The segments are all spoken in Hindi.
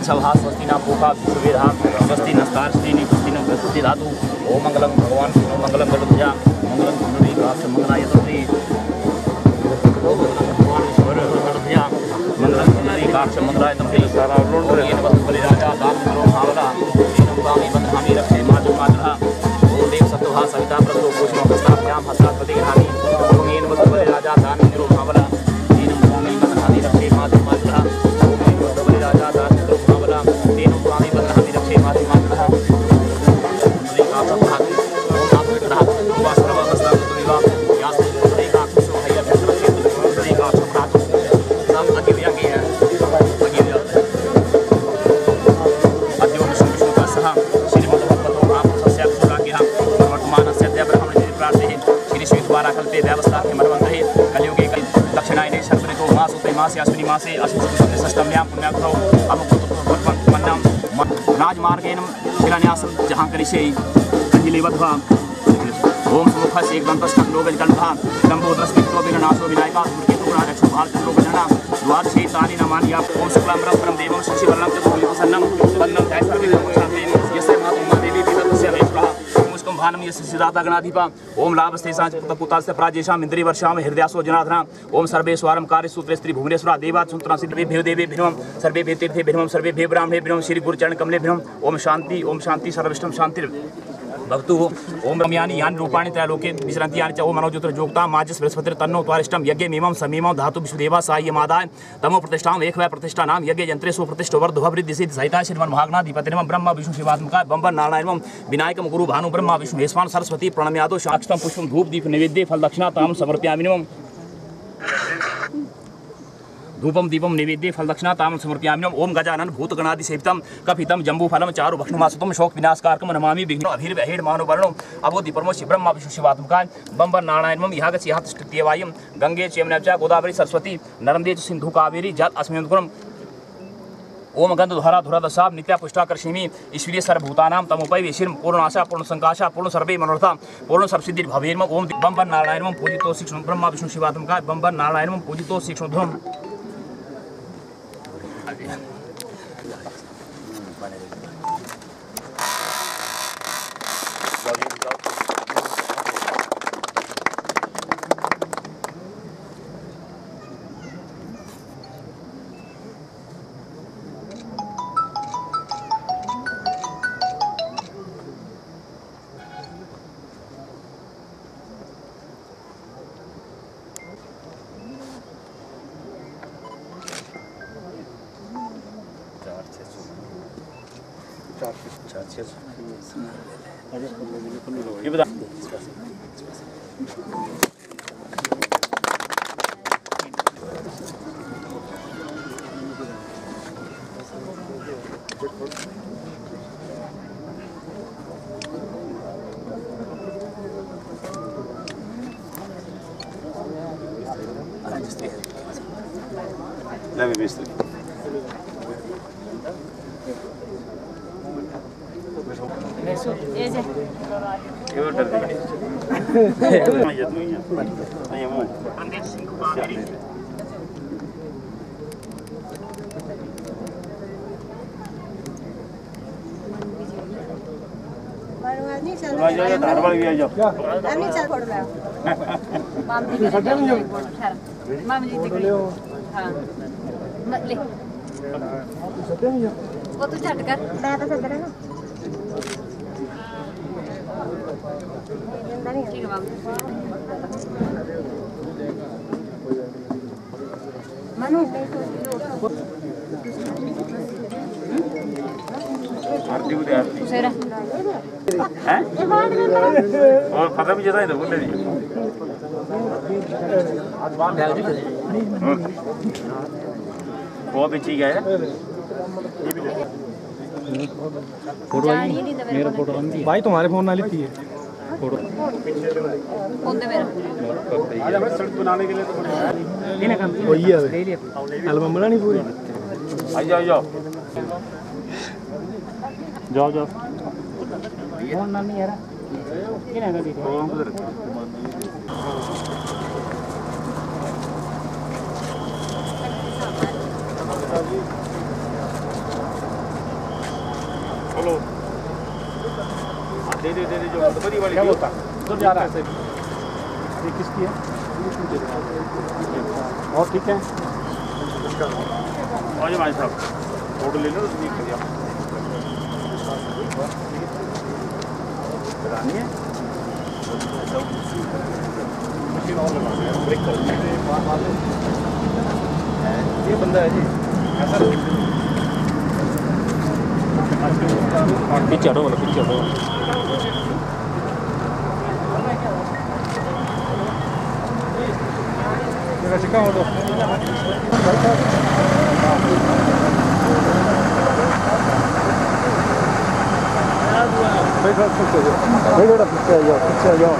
सभा स्वस्तिना पूका सुवेधा स्वस्ति नस्तार श्रीनि स्वस्तिनो बृहस्पति धातु ओम मंगलम भगवान ओम मंगलम गरुड़ध्वजा मंगलम कुंडली काश मंगलाय तस्मै ओम भगवान ईश्वर गरुड़ध्वजा मंगलम कुंडली काश मंगलाय तस्मै सारा रोड येन वस्तु बलिराजा दान करो भावरा दीनं स्वामी बंधामि रक्षे मातु मातरः ओम देव सत्वहा सविता प्रसो पुष्पो हस्ताभ्याम हस्तात् प्रतिगृहामि ओम येन वस्तु बलिराजा दान करो भावरा दीनं स्वामी बंधामि रक्षे मातु मातरः ओम येन वस्तु बलिराजा दान करो भावरा दीनं स्वामी बंधामि रक्षे मातु मातरः श्री मन्वन्तरे कलियुगे दक्षिणायने शर्वऋतो मासोते मासे अश्विनी मासे अश्विनी षष्ठम्यां पुण्याकृतौ अमुक्तमन्नां राजमार्गेण शिलान्यासं जहाँ करिष्ये अंजलिबद्ध्वा ओम सुमुखस्य एकदन्तस्थं लोकजकल्पः लम्बोदरस्मित्तो विनाशो विनायका सुमृकेतुगुणारक्षो भारतलोकजना द्वादशे तानि नामानि या ओम शुक्लाम्बरं परमदेवं शशिवर्णं चतुर्भुजप्रसन्नं वन्दनं दैवसर्वविघ्नोपशान्तिं यस्य मातुः देवी तस्य वैश्वः भानम यस्य सिद्धाता गणाधिपा ओम लाभस्तेषां पुतास्य प्राजेषाम् इन्द्रियवर्षां हृदयासो जनार्दना ओम सर्वेश्वरं कार्यसूत्रे स्त्री भुवनेश्वरा देवात् सुन्तरा सिद्धेभ्यो देवेभ्यो नमः सर्वेभ्यो तीर्थेभ्यो नमः सर्वेभ्यो ब्राह्मणेभ्यो नमः श्री गुरुचरण कमलेभ्यो नमः ओम शांति सर्वविष्टं शांतिर् भवतु ओम रम्यानि यानि रूपाणि त्रैलोके विचरन्ति यानि च ओम मनोज्योतिर्योक्ता माजस बृहस्पतिर् तन्नो त्वारिष्टं यज्ञमेमं समीमं धातु विश्वदेवा साय्यमादाय तमो प्रतिष्ठां एकवै प्रतिष्ठानां यज्ञ यन्त्रे सुप्रतिष्ठो वर्धवृद्धि सिद्धि सहिता श्रीमन्महागणाधिपतिर्मं ब्रह्म विष्णु शिवात्मका बम्बर नारायणं विनायकं गुरु भानु ब्रह्मा विष्णु हेस्वान सरस्वती प्रणम्यादो साक्षतं पुष्पं धूप दीप नैवेद्ये फल दक्षिणा तां समर्पयामि धूपम दीपम नैवेद्ये फल दक्षिणा ताम समर्पयामि ओम गजानन भूतगणादिसेवितं कपितं जम्बूफलं चारु भक्षणमासुतं शोक विनाशकारकं नमामि विघ्न अभिर्वहेड मानोवर्णो अबोधि परमोषि ब्रह्मा विष्णु शिवात्मकाय बम्बर नारायणं यागस्य यहातिष्ठत्यवायं गंगे चेमना च गोदावरी सरस्वती नर्मदे च सिंधु कावेरी जल अस्मिन्नुग्रम ओम गंधधरा धुरादशाब नित्या पुष्टाकर्षिमी ईश्वरीय सर्वभूतानां तमुपैवेशिर्म पूर्णाशा पूर्ण संकाशा पूर्ण सर्वे मनोरथा पूर्ण सर्वसिद्धि भवेर्म ओम बम्बर नारायणं पूजितो शिक्षण ब्रह्मा विष्णु शिवात्मकाय बम्बर नारायणं पूजितो शिक्षण ये बता वो तो झट कर मैं तो सद रहा ठीक है मनु आरती उधर आरती सेरा हैं और पता भी जता है तो बोल रही आज बात है वो भी ठीक है फोटो मेरा फोटो भाई तुम्हारे फोन ना लेती है फोटो फोन दे मेरा आज हमें सड़क बनाने के लिए तो नहीं काम वही है एल्बम बनानी पूरी आ जाओ जाओ जाओ जाओ फोन ना नहीं यार किने का दी चलो दे दे जो बड़ी वाली क्या बोलता तो जा रहा है ये किसकी है और ठीक है और भाई साहब फोटो ले लो ठीक कर दिया करानी है मशीन और लगाना है ब्रेक कर ये बंदा है जी ऐसा पीछे हटो पीछे हटो चिका हो तो पीछे आ जाओ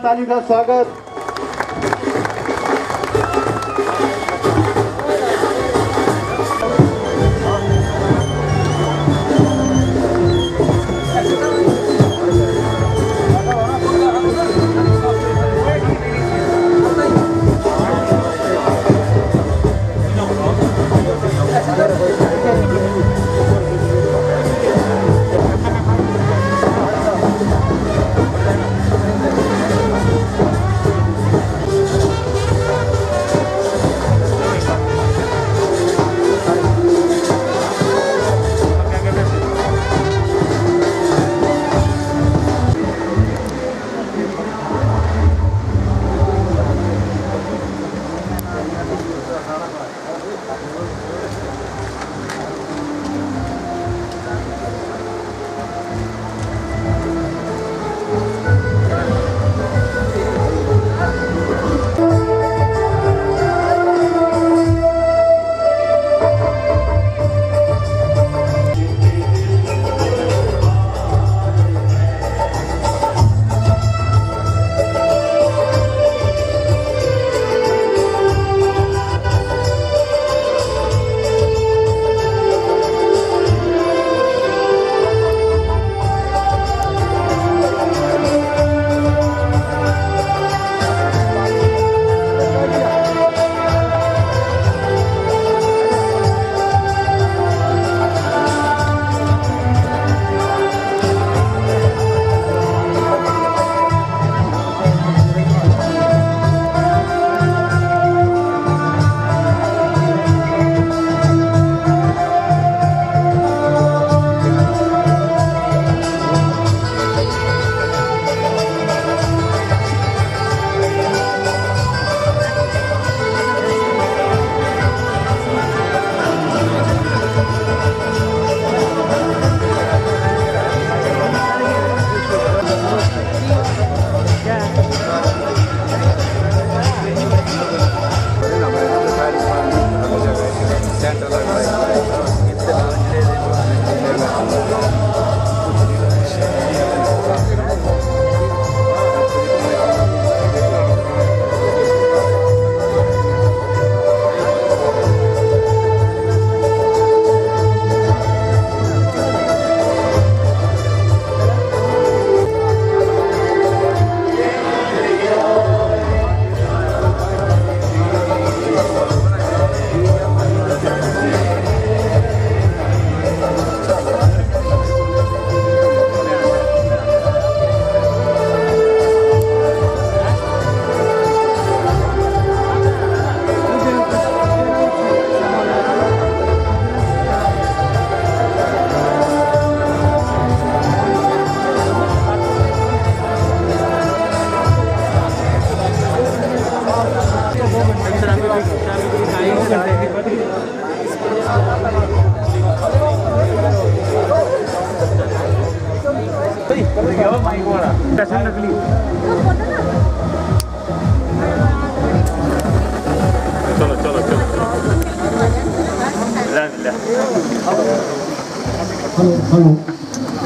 ताली का स्वागत।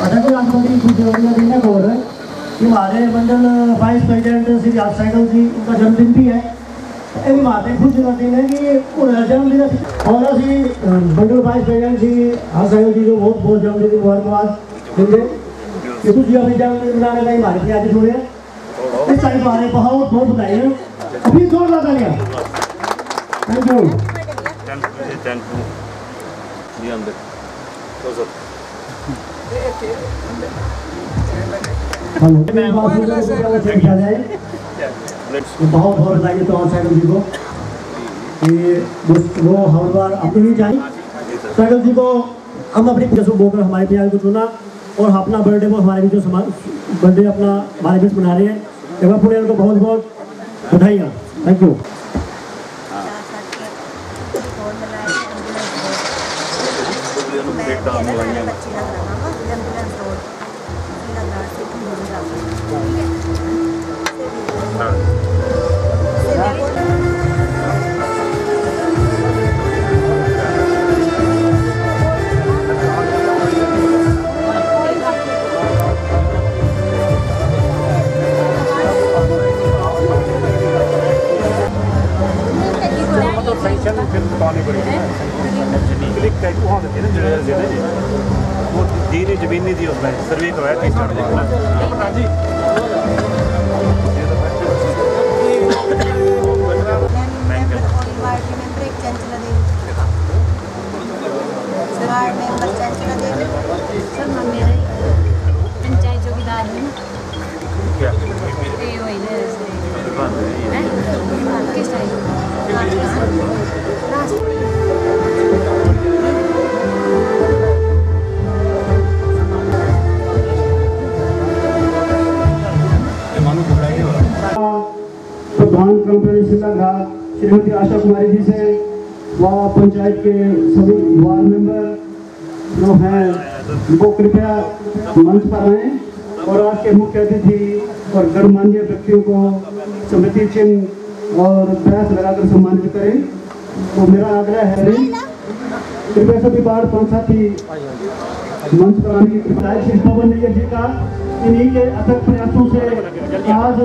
अध्यक्ष राष्ट्रपति कुछ देने को रहे कि हमारे मंडल vice president Shri Raj cycle जी उनका जन्मदिन भी है। ये भी हमारे खुश जन्मदिन है कि उनका जन्मदिन और अभी मंडल vice president Shri Raj cycle जी को बहुत बहुत जन्मदिन की मुबारकबाद देंगे कि कुछ अपने जन्मदिन मनाने का हमारे लिए आज जुड़े इस टाइम हमारे बहुत बहुत बधाई है। अभी जोरदार तालियां। Thank you. बहुत बहुत बधाई तो और साइकिल जी को कि वो हर बार अपनी नहीं चाहिए। साइकिल जी को हम अपनी फेसबुक बोलकर हमारे प्यार को चुना और अपना बर्थडे को हमारे बीच बर्थडे अपना हमारे बीच मना रहे हैं। एक बार पूरे उनको बहुत बहुत बधाइयाँ। Thank you. जमीनी दी होता है सर्वे करवाया 30 स्टार्ट देखना जी सर मेरे पंचायत चौकीदार है क्या किस प्रधान कंपनी शिलाघाट श्रीमती आशा कुमारी जी से व पंचायत के सभी वार्ड मेंबर जो हैं वो कृपया मंच पर आए और आज के मुख्य अतिथि और गणमान्य व्यक्तियों को स्मृति चिन्ह और प्रयास लगाकर सम्मानित करें। तो मेरा आग्रह है कृपया सभी वार्ड पंचायती मंच पर आने की कृपया। श्री पवन नैयर जी का इन्हीं के अथक प्रयासों से आज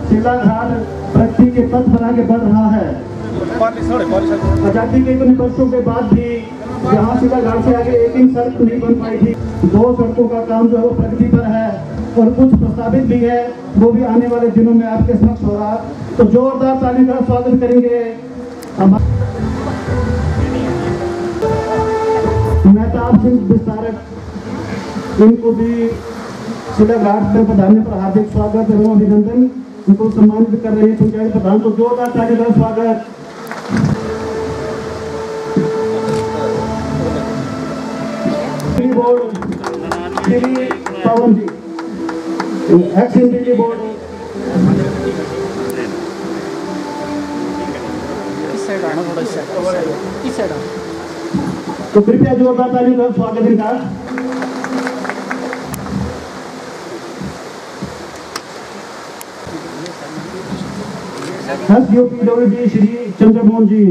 शिलाघाट प्रगति के पथ पर आगे बढ़ रहा है। आजादी के इतने वर्षों के बाद भी यहाँ शिलाघाट से आगे एक ही सड़क नहीं बन पाई थी। 2 सड़कों का काम जो है वो प्रगति पर है और कुछ प्रस्तावित भी है, वो भी आने वाले दिनों में आपके समक्ष हो रहा। तो जोरदार ताली का स्वागत करेंगे मेहताब सिंह विस्तारक, इनको भी शिलाघाट में पधारने पर हार्दिक स्वागत एवं अभिनंदन। उनको सम्मानित कर रहे हैं पंचायत प्रधान को जोरदार ताली का स्वागत। बोर्ड श्री पवन जी, एक्स एमपी बोर्ड तो कृपया जोरदार ताली का स्वागत इनका। SDOPWD श्री चंद्रमोहन जी,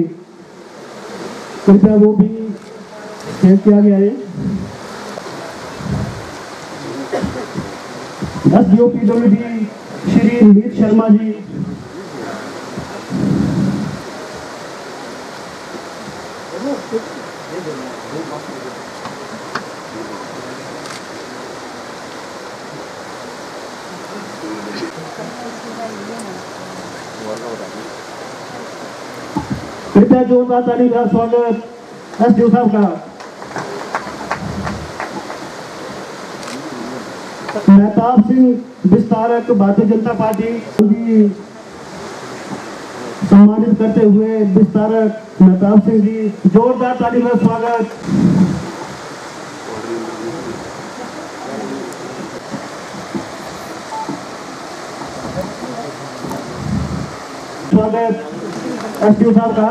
कृपया वो भी स्टेज किया गया है। SDOPWD श्री मीत शर्मा जी, कृपया जोरदार ताली का स्वागत SDO साहब का। मेहताब सिंह विस्तारक भारतीय जनता पार्टी जी सम्मानित करते हुए विस्तारक मेहताब सिंह जी, जोरदार ताली का स्वागत। स्वागत SDO साहब का।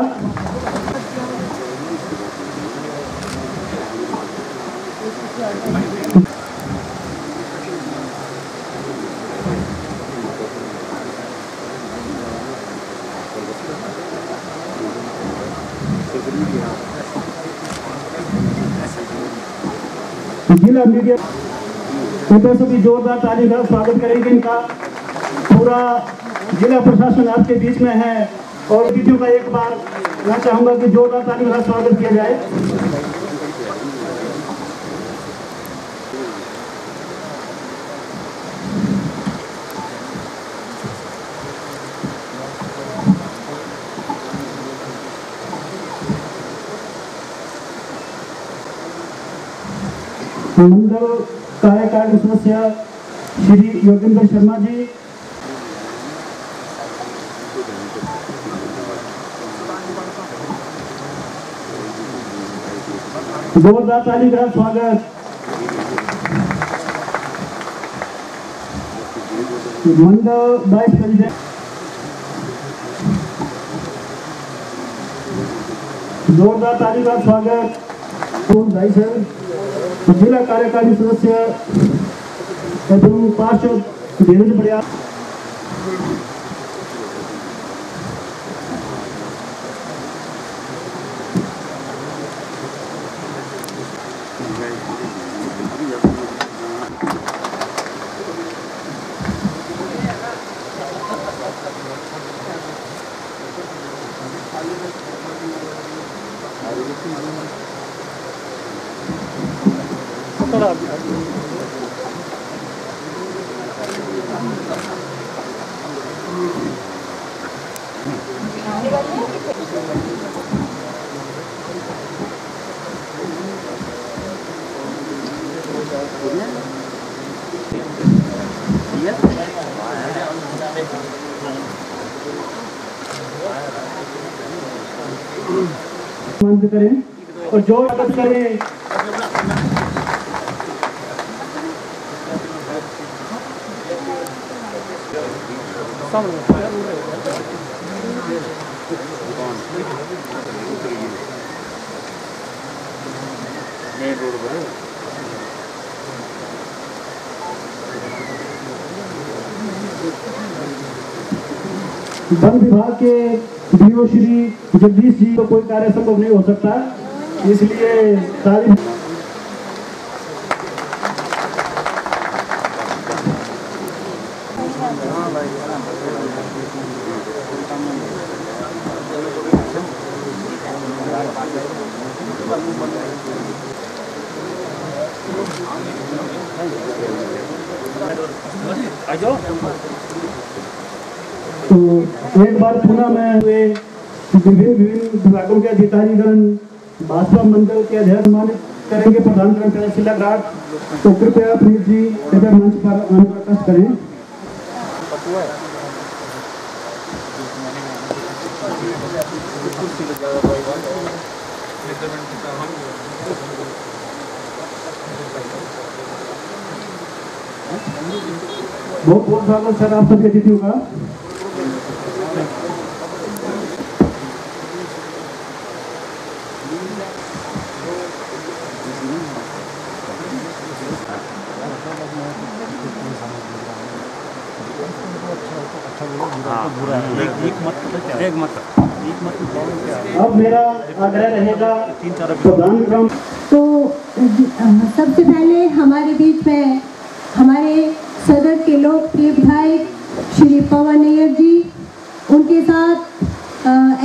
जिला मीडिया कृपया सभी जोरदार ताली का स्वागत करेंगे इनका। पूरा जिला प्रशासन आपके बीच में है और अतिथियों का एक बार मैं चाहूंगा कि जोरदार ताली का स्वागत किया जाए। मंडल कार्यकारिणी सदस्य श्री योगेंद्र शर्मा जी, जोरदार ताली का स्वागत। मंडल वाइस प्रेसिडेंट, जोरदार ताली का स्वागत। भाई सर, जिला कार्यकारिणी सदस्य एवं पार्षद धीरज बढ़िया, बंद करें और जोर स्वागत करें। वन विभाग के डीओ श्री जगदीश जी को कोई कार्य संभव नहीं हो सकता, इसलिए तारीफ तो एक बार पुनः मैं विभिन्न विभागों के अधिकारीगण भाजपा मंडल के अध्यक्ष सम्मानित करेंगे। प्रधान करेंगे शिला घाट, तो कृपया प्रीत जी इधर मंच पर अनुप्रकाश करें। बहुत बहुत स्वागत सर आप सभी अतिथियों का। अब मेरा आग्रह रहेगा प्रधान क्रम। तो सबसे पहले हमारे बीच में हमारे सदर के लोकप्रिय विधायक श्री पवन नैयर जी, उनके साथ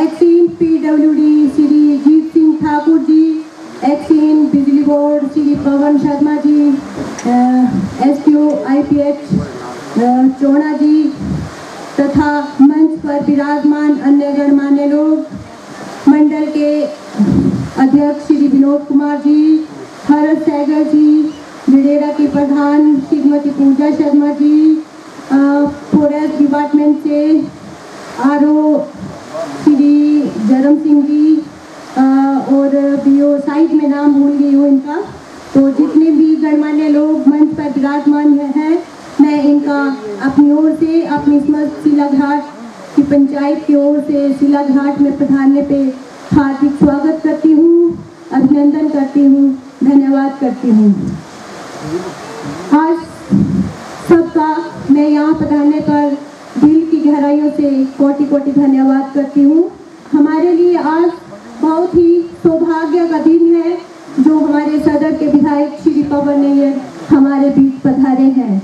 एक्सीन PWD श्री जीत सिंह ठाकुर जी, एक्सीन बिजली board Shri Pawan Sharma ji, STO IPH चोणा जी तथा मंच पर विराजमान अन्य गणमान्य लोग, मंडल के अध्यक्ष श्री विनोद कुमार जी, हरस सैगर जी, जिडेरा की प्रधान श्रीमती पूजा शर्मा जी, फॉरेस्ट डिपार्टमेंट से RO श्री जरम सिंह जी, और BO साइड में नाम भूल गई हूँ इनका। तो जितने भी गणमान्य लोग मंच पर विराजमान हैं, मैं इनका अपनी ओर से, अपनी समस्त शिला घाट की पंचायत की ओर से शिला घाट में पधारने पे हार्दिक स्वागत करती हूँ, अभिनंदन करती हूँ, धन्यवाद करती हूँ। आज सबका मैं यहाँ पधारने पर दिल की गहराइयों से कोटि कोटि धन्यवाद करती हूँ। हमारे लिए आज बहुत ही सौभाग्य का दिन है जो हमारे सदर के विधायक श्री पवन नैयर हमारे बीच पधारे हैं।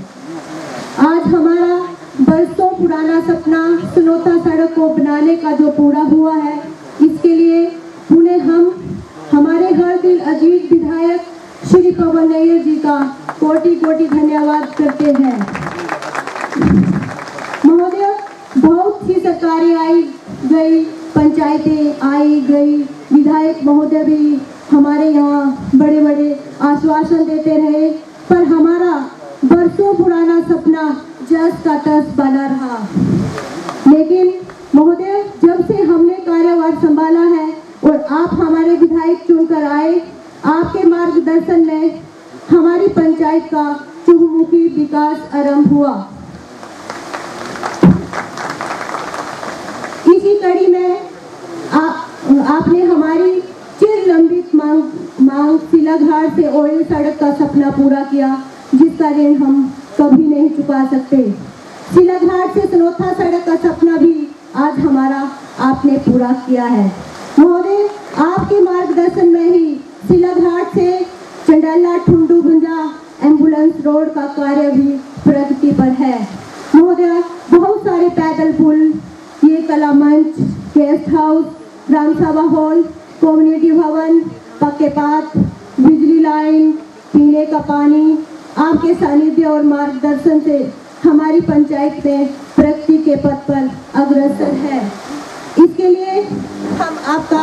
आज हमारा बरसों पुराना सपना सनोथा सड़क को बनाने का जो पूरा हुआ है, इसके लिए उन्हें हम हमारे हर दिल अजीज विधायक श्री पवन नैयर जी का कोटि कोटि धन्यवाद करते हैं। महोदय, बहुत सी सरकारें आई गई, पंचायतें आई गई, विधायक महोदय भी हमारे यहाँ बड़े बड़े आश्वासन देते रहे, पर हमारा बरसों पुराना सपना जस का तस बना रहा। लेकिन महोदय, जब से हमने कार्यभार संभाला है और आप हमारे विधायक चुनकर आए, आपके मार्गदर्शन में हमारी पंचायत का चहुमुखी विकास आरंभ हुआ। इसी कड़ी में आपने हमारी चिर लंबित मांग शिलाघाट से ओयल सड़क का सपना पूरा किया, जिसका ऋण हम कभी नहीं चुका सकते। शिलाघाट से सनोथा सड़क का सपना भी आज हमारा आपने पूरा किया है। महोदय, आपके मार्गदर्शन में ही शिलाघाट से चंडाला ठुंडू गुंजा एम्बुलेंस रोड का कार्य भी प्रगति पर है। महोदय, बहुत सारे पैदल पुल, ये कला मंच, गेस्ट हाउस, ग्राम सभा हॉल, कम्युनिटी भवन, पक्के पाथ, बिजली लाइन, पीने का पानी, आपके सानिध्य और मार्गदर्शन से हमारी पंचायत में प्रगति के पथ पर अग्रसर है। इसके लिए हम आपका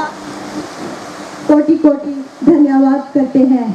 कोटि कोटि धन्यवाद करते हैं।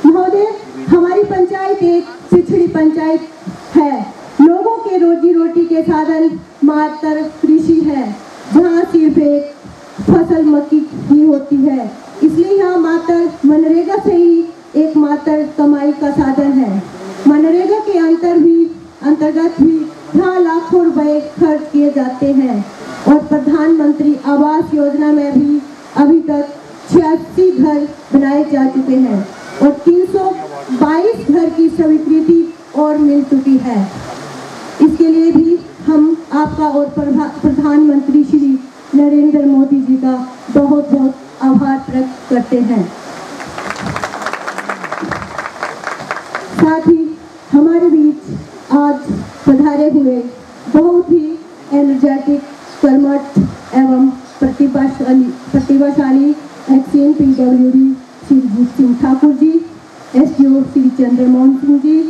महोदय, हमारी पंचायत एक पिछड़ी पंचायत है। लोगों के रोजी रोटी के साधन मात्र कृषि है, जहाँ सिर्फ एक फसल मक्की ही होती है। इसलिए यहाँ मात्र मनरेगा से ही एकमात्र कमाई का साधन है। मनरेगा के अंतर्गत भी यहाँ लाखों रुपए खर्च किए जाते हैं और प्रधानमंत्री आवास योजना में भी अभी तक 86 घर बनाए जा चुके हैं और 322 घर की स्वीकृति और मिल चुकी है। इसके लिए भी हम आपका और प्रधानमंत्री श्री नरेंद्र मोदी जी का बहुत बहुत आभार प्रकट करते हैं। साथ ही हमारे बीच आज पधारे हुए बहुत ही एनर्जेटिक, कर्मठ एवं प्रतिभाशाली एक्सीएन पीडब्ल्यूडी श्री जीत Singh Thakur ji, SDO Shri Chandramohan Singh ji,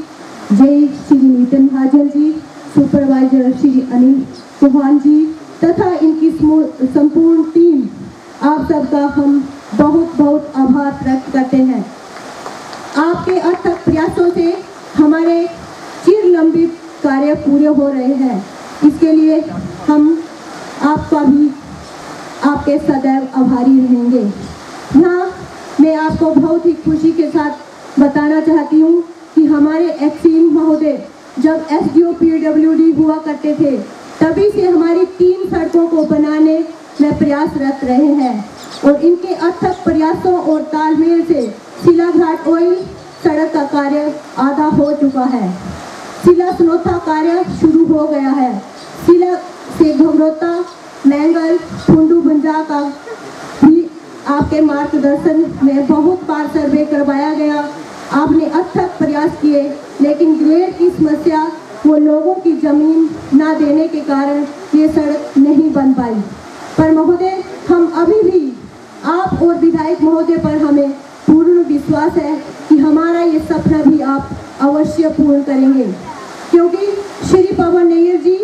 JEE Shri Nitin Mahajan ji, supervisor Shri Anil Chauhan जी तथा इनकी संपूर्ण टीम, आप सबका हम बहुत बहुत आभार प्रकट करते हैं। आपके अथक प्रयासों से हमारे चिर लंबित कार्य पूरे हो रहे हैं। इसके लिए हम आपका भी आपके सदैव आभारी रहेंगे। यहाँ मैं आपको बहुत ही खुशी के साथ बताना चाहती हूँ कि हमारे एक्सीन महोदय जब एसडीओ पीडब्ल्यूडी हुआ करते थे, तभी से हमारी 3 सड़कों को बनाने में प्रयासरत रहे हैं और इनके अथक प्रयासों और तालमेल से शिलाघाट ओयल सड़क का कार्य आधा हो चुका है। शिला सनोथा कार्य शुरू हो गया है। शिला से घमरोता, मैंगल, ठुंडू गुंजा का भी आपके मार्गदर्शन में बहुत बार सर्वे करवाया गया। आपने अथक प्रयास किए, लेकिन ग्रेड की समस्या वो लोगों की जमीन ना देने के कारण ये सड़क नहीं बन पाई। पर महोदय, हम अभी भी आप और विधायक महोदय पर हमें पूर्ण विश्वास है कि हमारा ये सपना भी आप अवश्य पूर्ण करेंगे, क्योंकि श्री पवन नैयर जी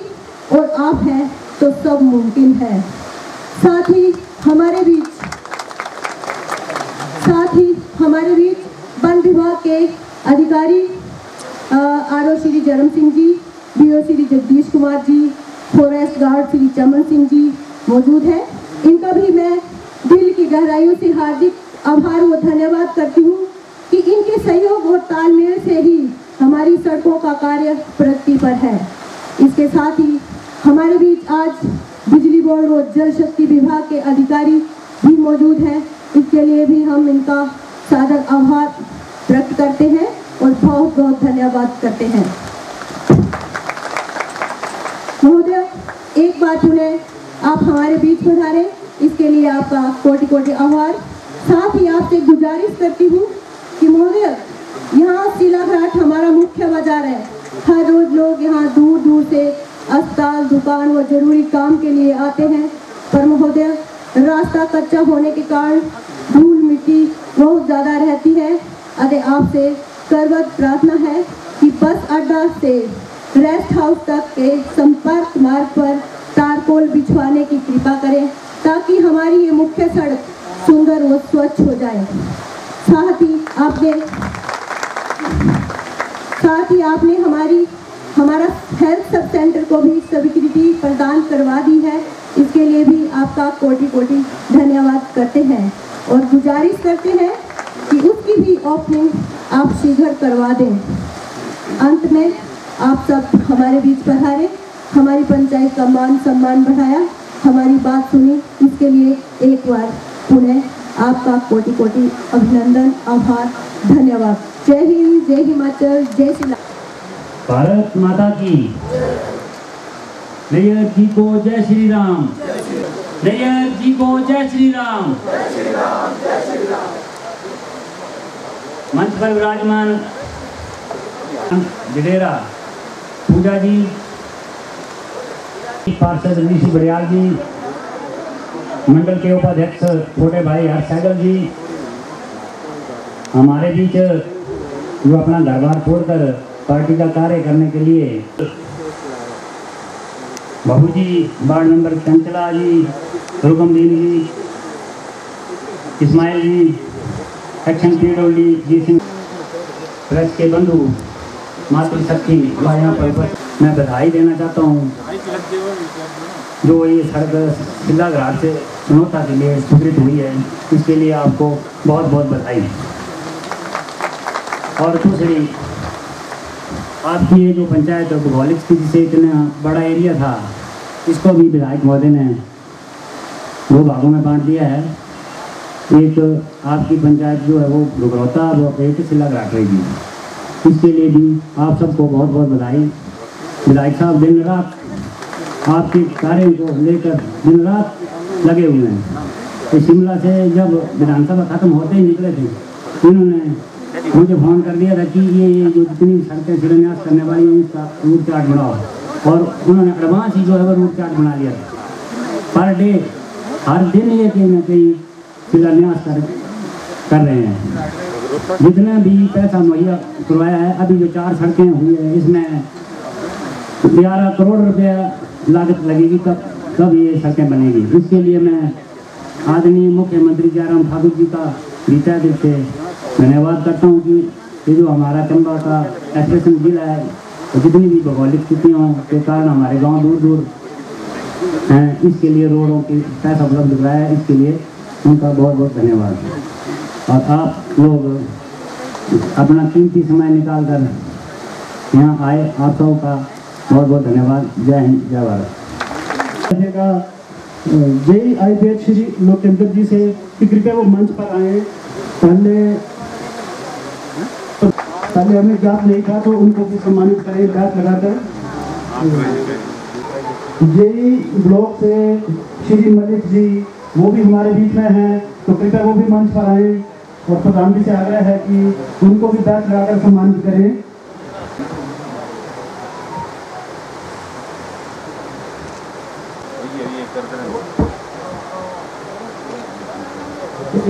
और आप हैं तो सब मुमकिन है। साथ ही हमारे बीच वन विभाग के अधिकारी RO Shri जरम Singh ji, BO Shri Jagdish Kumar ji, forest guard Shri चमन सिंह जी मौजूद हैं। इनका भी मैं दिल की गहराइयों से हार्दिक आभार व धन्यवाद करती हूँ कि इनके सहयोग और तालमेल से ही हमारी सड़कों का कार्य प्रगति पर है। इसके साथ ही हमारे बीच आज बिजली बोर्ड और जल शक्ति विभाग के अधिकारी भी मौजूद हैं। इसके लिए भी हम इनका सादर आभार व्यक्त करते हैं और बहुत बहुत धन्यवाद करते हैं। महोदय, एक बार पुनः आप हमारे बीच पधारे, इसके लिए आपका कोटि कोटि आभार। साथ ही आपसे गुजारिश करती हूँ कि महोदय, यहाँ सिलाघाट हमारा मुख्य बाजार है। हर रोज लोग यहाँ दूर दूर से अस्पताल, दुकान व जरूरी काम के लिए आते हैं। पर महोदय, रास्ता कच्चा होने के कारण धूल मिट्टी बहुत ज़्यादा रहती है। अतः आपसे करबद्ध प्रार्थना है कि बस अड्डा से रेस्ट हाउस तक के संपर्क मार्ग पर तारकोल बिछवाने की कृपा करें, ताकि हमारी ये मुख्य सड़क सुंदर व स्वच्छ हो जाए। साथ ही आपने हमारा हेल्थ सब सेंटर को भी स्वीकृति प्रदान करवा दी है। इसके लिए भी आपका कोटि कोटि धन्यवाद करते हैं और गुजारिश करते हैं कि उसकी भी ओपनिंग आप शीघ्र करवा दें। अंत में आप सब हमारे बीच पधारे, हमारी पंचायत का मान सम्मान बढ़ाया, हमारी बात सुनी, इसके लिए एक बार पुनः आपका कोटि कोटि अभिनंदन, आभार, धन्यवाद। जय हिंद, जय हिमाचल, जय श्री राम। भारत माता की, नैयर जी को जय श्री राम, नैयर जी को जय श्री राम। मंच पर विराजमान जडेरा पूजा जी, पार्षद ऋषि बड़ियाल जी, मंडल के उपाध्यक्ष छोटे भाई हर्ष सहगल जी, हमारे बीच जो अपना घर बार छोड़कर पार्टी का कार्य करने के लिए बाबू जी, वार्ड मेंबर चंचला जी, रुकमदीन जी, इस्माइल जी, एक्शन पीडब्ल्यूडी जी सिंह, प्रेस के बंधु, मातृशक्ति, यहाँ पर मैं बधाई देना चाहता हूँ जो ये सड़क सिलाघाट से सुनौता के लिए स्वीकृत हुई है। इसके लिए आपको बहुत बहुत बधाई। और दूसरी, आपकी ये जो पंचायत भौगोलिक स्थिति से इतना बड़ा एरिया था, इसको भी विधायक महोदय ने 2 भागों में बांट दिया है। एक आपकी पंचायत जो है वो घुघरौता, वो एक सिलाघाट रहेगी। इसके लिए भी आप सबको बहुत बहुत बधाई। विधायक साहब दिन रात आपके कार्य को लेकर दिन रात लगे हुए हैं। तो शिमला से जब विधानसभा खत्म होते ही निकले थे, इन्होंने मुझे फोन कर दिया था कि ये जो जितनी सड़कें शिलान्यास करने वाली हैं इसका रूट चार्ट बनाओ, और उन्होंने एडवांस ही जो है वो रूट चार्ट बना लिया था। पर डे हर दिन ये कहीं ना कहीं शिलान्यास कर रहे हैं। जितना भी पैसा मुहैया करवाया है, अभी जो 4 सड़कें हुई है इसमें 11 करोड़ रुपया लागत लगेगी, तब ये सड़कें बनेगी। इसके लिए मैं आदरणीय मुख्यमंत्री जयराम ठाकुर जी का तहे दिल से धन्यवाद करता हूँ कि ये जो हमारा चंबा का एक्सप्रेशन जिला है, तो जितनी भी भौगोलिक स्थितियों के कारण हमारे गांव दूर दूर हैं, इसके लिए रोडों की पैसा उपलब्ध कराया है। इसके लिए उनका बहुत बहुत धन्यवाद। और आप लोग अपना कीमती समय निकाल कर यहाँ आए, आप सबों का बहुत बहुत धन्यवाद। जय हिंद, जय भारत। जय आईपीएच श्री लोकेंद्र जी से कि कृपया वो मंच पर आए। पहले हमें ज्ञात नहीं था, तो उनको भी सम्मानित करें बैठ लगाकर। जेई ब्लॉक से श्री मलिक जी, वो भी हमारे बीच में हैं, तो कृपया वो भी मंच पर आए। और प्रधान जी से आग्रह है कि उनको भी बैठ लगाकर सम्मानित करें।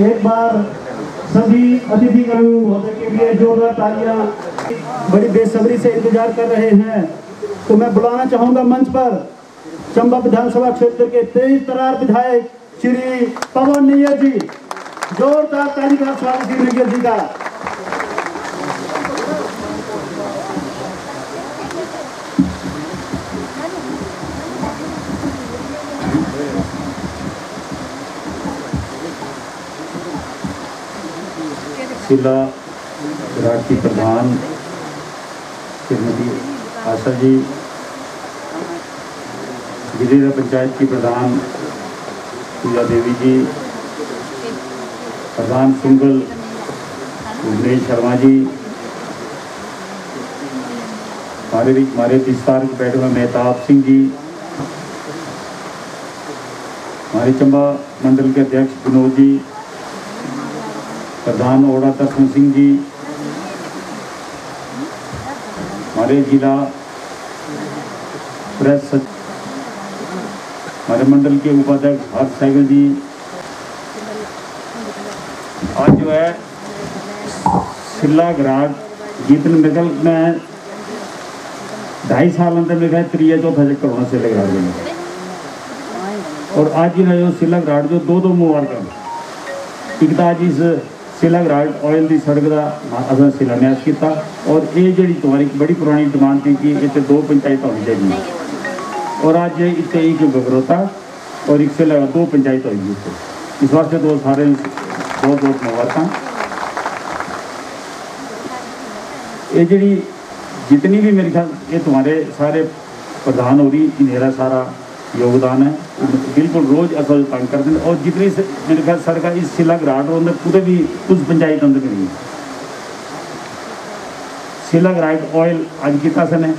एक बार सभी अतिथिगण महोदय के लिए जोरदार तालियां। बड़ी बेसब्री से इंतजार कर रहे हैं, तो मैं बुलाना चाहूंगा मंच पर चंबा विधानसभा क्षेत्र के 23 तरार विधायक श्री पवन नैयर जी। जोरदार ताली का स्वागत श्री नैयर जी का। सिलाघाट की प्रधान श्रीमती आशा जी, जिला पंचायत की प्रधान पूजा देवी जी, प्रधान सुंगल भुवनेश शर्मा जी, हमारे विस्तार की बैठक में मेहताब सिंह जी, हमारे चंबा मंडल के अध्यक्ष विनोद जी, प्रधान ओड़ा दर्शन सिंह जी, हमारे जिला प्रेस हमारे मंडल के उपाध्यक्ष हर्ष सहगल जी, आज जो है सिला घराट जीतन निकल में 2.5 साल अंदर में गए 3-4 चक्कर होना सिला घराट में। और आज ही ना जो सिला घराट जो 2 मुबारक एक तो आज इस सिला घराट ऑयल की सड़क का असा शिलान्यास किया। और ये जी तुम्हारी बड़ी पुरानी डिमांड थी कि इतने 2 पंचायत होनी चाहिए, और आज इतने एक गगरोता और एक सिला 2 पंचायत होगी। इस वास्ते तो सारे बहुत बहुत मुबारक। ये जी जितनी भी मेरे ख्याल ये तुम्हारे सारे प्रधान हो रही मेरा सारा योगदान है, बिल्कुल रोज़ असल तंग करते हैं। और जितनी मेरे ख्याल सड़क इस सिला घराट अंदर पूरे भी कुछ पंचायत अंदर नहीं सिला घराट ऑयल आज किया सने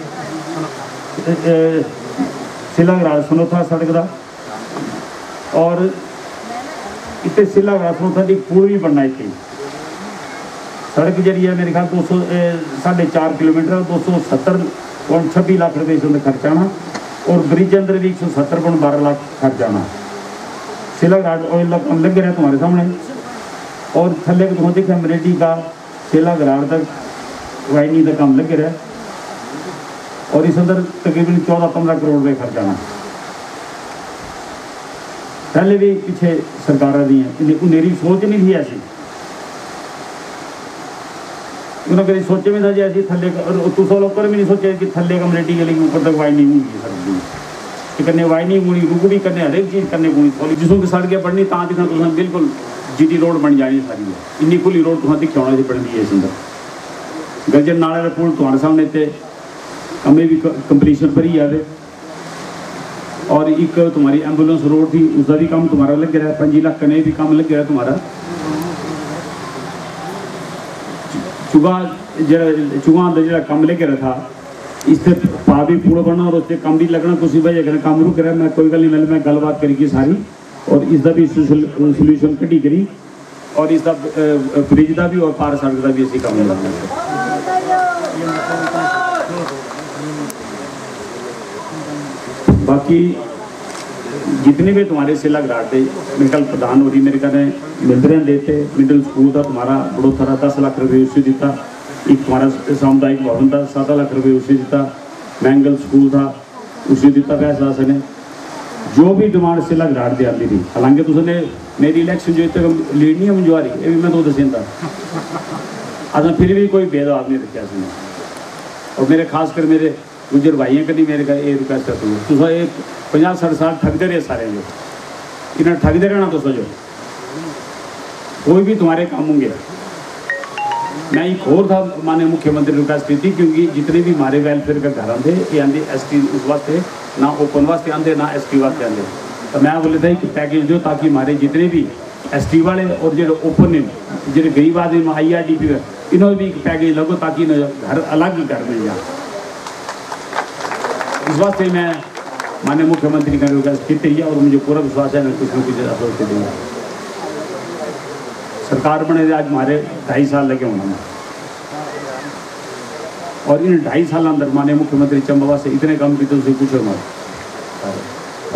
सिला घराट सनोथा सड़क का। और इतने सिला घराट सनोथा की पुल भी बनना थी। सड़क जी है मेरे ख्याल 4.5 किलोमीटर 270.26 लाख रुपये इसमें खर्च आना। और ब्रिज अंदर भी 170.12 लाख खर्च आना। सिला घराट ऑयल का काम लग रहा है तुम्हारे सामने। और थले को देखा मरेठी का सिला घराट तक वाइनिंग का काम लग रहा है। और इस अंदर तकरीबन 14-15 करोड़ रुपये खर्च आना। पहले भी पीछे सरकार दी हैं, मेरी सोच नहीं थी ऐसी। उन्होंने कभी सोचे में था जी ऐसी थले तुसा लोग भी नहीं सोचे कि थले कम्युनिटी के लिए ऊपर तक वाइनिंग होगी सड़क की करने वाइनिंग होनी रुकड़ी करने हर एक चीज़ करने होनी। जिसों की सड़कें बढ़नी तां दिखा तुम बिल्कुल जीटी रोड बन जानी सारी है। इन्नी खुली रोड तुम दिखे होना बढ़नी है। इस अंदर गजर नाले का पुल तुम्हारे सामने थे हमें भी कंप्लीशन पर ही आए। और एक तुम्हारी एम्बुलेंस रोड थी उसका भी काम तुम्हारा लग रहा है। 5 लाख कने भी काम लग रहा है तुम्हारा। चुगा अंदर जो काम लेके रहा था इससे पा भी पूरा बनना और उससे काम भी लगना कुछ वजह करना काम रुक रहा है। मैं कोई गल नहीं मैं गलबात करी सारी और इसका भी सोल्यूशन कटी करी। और इसका ब्रिज का भी और पार सड़क का भी इसी काम लगना। बाकी जितने भी तुम्हारे सिला घराट थे मेरे कल प्रधान हो रही मेरे कहने मिलते देते मिडिल स्कूल था तुम्हारा बड़ोथरा 10 लाख रुपये उसे दिता। एक तुम्हारा सामुदायिक भवन था 7 लाख रुपये उसे दिता। मैंगल स्कूल था उसे दिता पैसा ने जो भी डिमांड सिला घराट दी आती थी। हालांकि तुमने मेरी इलेक्शन जो इतने लीड नहीं है मंजू आ रही ये भी मैं तो दसें था असा फिर भी कोई भेदभाव नहीं रखा उसने। और मेरे खासकर मेरे गुजर भाइयों का नहीं मेरे का ये रिक्वेस्ट करती है तुम एक 50-60 साल ठगते रहे सारे जो इन्हें ठगते रहना तो सोचो कोई भी तुम्हारे काम होंगे। मैं एक और था माननीय मुख्यमंत्री रिक्वेस्ट की थी क्योंकि जितने भी हमारे वेलफेयर का घर आते ये आते ST उस वास्ते ना ओपन वास्ते आते ना ST वास्ते आते। तो मैं बोले था कि पैकेज दो ताकि हमारे जितने भी ST वाले और जो ओपन ने जो गरीब आदमी IRDP इन्होंने भी एक पैकेज लगो ताकि घर अलग घर मिल जाए। इस वास्ते मैं माननीय मुख्यमंत्री का रिक्वेस्ट की है और मुझे पूरा विश्वास है मैं कुछ न कुछ अप्रोच दूँगा। सरकार बने आज हमारे 2.5 साल लगे होना और इन 2.5 साल अंदर माननीय मुख्यमंत्री चंबा से इतने काम किए उसे कुछ मत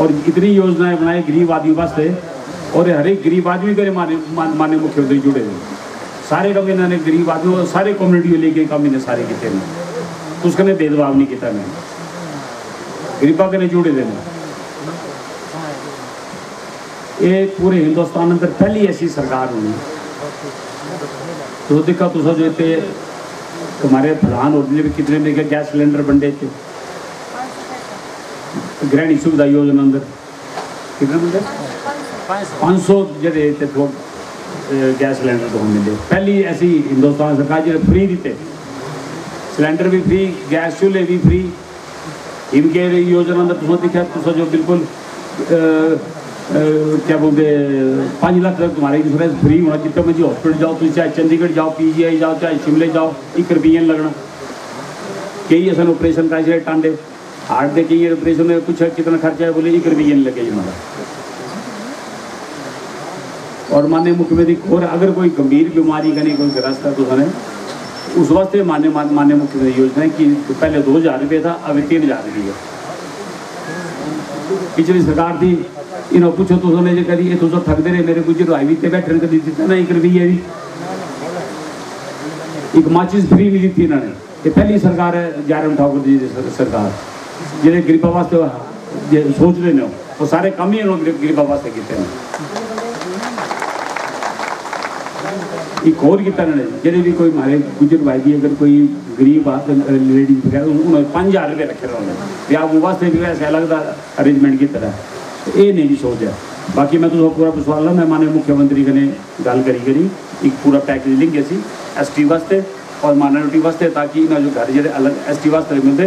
और इतनी योजनाएं बनाई गरीब आदमी वास्ते। और हर एक गरीब आदमी के माननीय मुख्यमंत्री जुड़े हुए सारे काम इन्होंने गरीब आदमी और सारे कम्युनिटी लेके काम इन्हें सारे किए उसके भेदभाव नहीं किया। मैं गरीबा के जुड़े देने ये पूरे हिंदुस्तान अंदर पहली ऐसी सरकार हुई। तो देखा तुम जो इतने हमारे प्रधान होने भी कितने मेरे गैस सिलेंडर बंटे थे गृहिणी सुविधा योजना अंदर कितने बंटे 500 जड़े गैस सिलेंडर तो मिले। पहली ऐसी हिंदुस्तान सरकार जो फ्री देते सिलेंडर भी फ्री गैस चूल्हे भी फ्री। इनके योजना अंदर तुम देखा तुम जो बिल्कुल क्या बोलते 5 लाख तक तुम्हारे इंश्योरेंस फ्री होना जितने मर्जी हॉस्पिटल जाओ तुम चाहे चंडीगढ़ जाओ PGI जाओ चाहे शिमले जाओ 1 रुपये लगना। कई ऐसा ऑपरेशन का टांडे हार्ट के कई ऑपरेशन में कुछ कितना खर्चा है बोले 1 रुपये लगे हमारा। और माननीय मुख्यमंत्री और अगर कोई गंभीर बीमारी का नहीं कोई ग्रस्त है तो उस वास्ते मान्य मुख्यमंत्री योजना है कि पहले 2000 रुपये था, अभी 3000 रुपये है। पिछली सरकार थी, इन्होंने पूछो तो उसने जो करी तो थकते रहे, मेरे गुजर आई भी थे बैठे कभी दिता ना 1 रुपये भी। एक माचिस फ्री भी दी थी इन्होंने, ये पहली सरकार है जयराम ठाकुर जी सरकार, जिन्हें गरीबों वास्ते सोच रहे हैं वो सारे काम ही इन्होंने गरीबों वास्ते किए हैं। एक और किया इन्होंने जिन्हें भी कोई हमारे गुजर भाई भी अगर कोई गरीब लेडीज वगैरह उन्होंने 5000 रुपये रखे उन्होंने ब्याह वास्ते भी वैसे अलग अरेंजमेंट की तरह, ये नहीं सोच है। बाकी मैं तो पूरा विश्वास ला, मैं माननीय मुख्यमंत्री कने गल करी एक पूरा पैकेज लेंगे असी ST वास्ते और माइनॉरिटी वास्ते, ताकि इन्हें जो घर जो अलग ST वास्ते मिलते